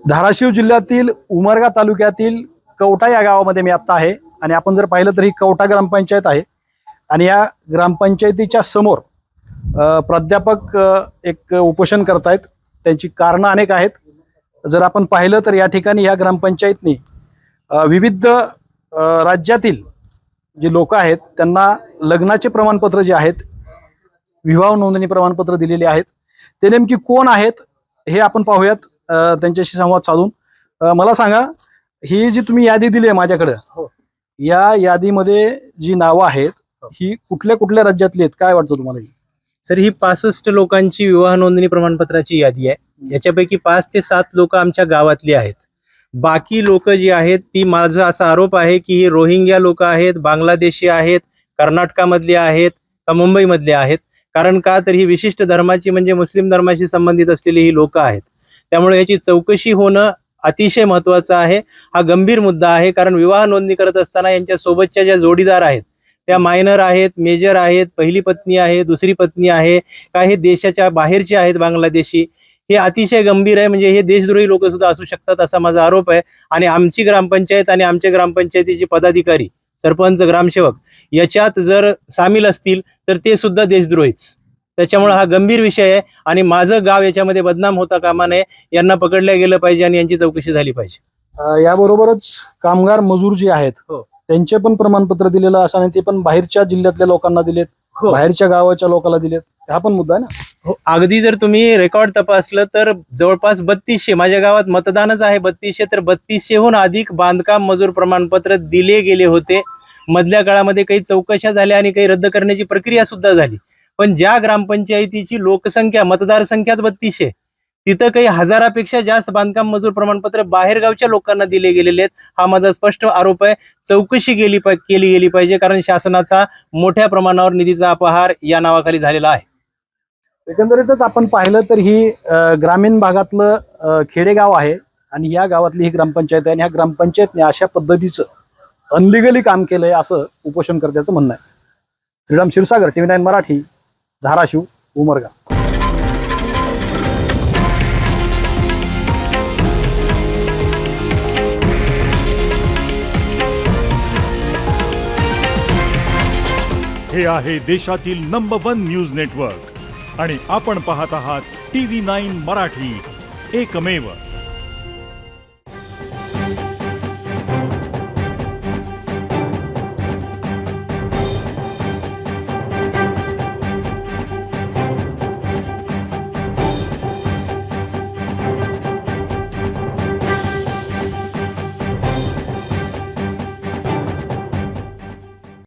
धाराशिव जिल्ह्यातील उमरगा तालुक्यातील कवठा या गावामध्ये मी आता आहे आणि आपण जर पाहिलं तर ही कवठा ग्रामपंचायत आहे आणि या ग्रामपंचायतीच्या समोर प्राध्यापक एक उपोषण करतायत। त्यांची कारणं अनेक आहेत। जर आपण पाहिलं तर या ठिकाणी या ग्रामपंचायतनी विविध राज्यातील जे लोक आहेत त्यांना लग्नाचे प्रमाणपत्र जे आहेत, विवाह नोंदणी प्रमाणपत्र दिलेले आहेत। ते नेमकी कोण आहेत हे आपण पाहूयात, त्यांच्याशी संवाद साधून। मला सांगा, ही जी तुम्ही यादी दिली आहे माझ्याकडे, या यादीमध्ये जी नावं आहेत ही कुठल्या कुठल्या राज्यातली आहेत, काय वाटतं तुम्हाला? सर, ही 65 लोकांची विवाह नोंदणी प्रमाणपत्राची यादी आहे। याच्यापैकी 5 ते 7 लोक आमच्या गावातली आहेत। बाकी लोक जी आहेत ती, माझा असा आरोप आहे की ही रोहिंग्या लोक आहेत, बांगलादेशी आहेत, कर्नाटकामधले आहेत का मुंबईमधले आहेत। कारण का तर ही विशिष्ट धर्माची म्हणजे मुस्लिम धर्माशी संबंधित असलेली ही लोक आहेत। त्यामुळे याची चौकशी होणं अतिशय महत्त्वाचं आहे। हा गंभीर मुद्दा आहे, कारण विवाह नोंदणी करत असताना यांच्या सोबतच्या ज्या जोडीदार आहेत त्या मायनर आहेत, मेजर आहेत, पहिली पत्नी आहे, दुसरी पत्नी आहे का हे देशाच्या बाहेरचे आहेत, बांगलादेशी। हे अतिशय गंभीर आहे, म्हणजे हे देशद्रोही लोक सुद्धा असू शकतात असा माझा आरोप आहे। आणि आमची ग्रामपंचायत आणि आमच्या ग्रामपंचायतीचे पदाधिकारी, सरपंच, ग्रामसेवक याच्यात जर सामील असतील तर ते सुद्धा देशद्रोहीच। त्याच्यामुळे हा गंभीर विषय आहे आणि माझं गाव याच्यामध्ये बदनाम होता कामा नये। यांना पकडलं गेलं पाहिजे आणि यांची चौकशी झाली पाहिजे। याबरोबरच कामगार मजूर जे आहेत त्यांचे पण प्रमाणपत्र दिलेलं असं आणि ते पण बाहेरच्या जिल्ह्यातल्या लोकांना दिलेत, बाहेरच्या गावाच्या लोकांना दिलेत, हा पण मुद्दा आहे ना? हो, अगदी जर तुम्ही रेकॉर्ड तपासलं तर जवळपास 3200, माझ्या गावात मतदानच आहे 3200, तर 3200हून अधिक बांधकाम मजूर प्रमाणपत्र दिले गेले होते। मधल्या काळामध्ये काही चौकशा झाल्या आणि काही रद्द करण्याची प्रक्रिया सुद्धा झाली। पण ज्या ग्रामपंचायतीची लोकसंख्या, मतदारसंख्याच 3200, तिथं काही हजारापेक्षा जास्त बांधकाम मजूर प्रमाणपत्र बाहेरगावच्या लोकांना दिले गेलेले आहेत। हा माझा स्पष्ट आरोप आहे। चौकशी केली गेली पाहिजे, कारण शासनाचा मोठ्या प्रमाणावर निधीचा अपहार या नावाखाली झालेला आहे। एकंदरीतच आपण पाहिलं तर ही ग्रामीण भागातलं खेडेगाव आहे आणि या गावातली ही ग्रामपंचायत आहे आणि ह्या ग्रामपंचायतने अशा पद्धतीचं अनलिगली काम केलंय असं उपोषणकर्त्याचं म्हणणं आहे। श्रीराम क्षीरसागर, TV9 मराठी, धाराशिव, उमरगा। हे आहे देशातील नंबर 1 न्यूज नेटवर्क आणि आपण पाहत आहात TV9 मराठी, एकमेव।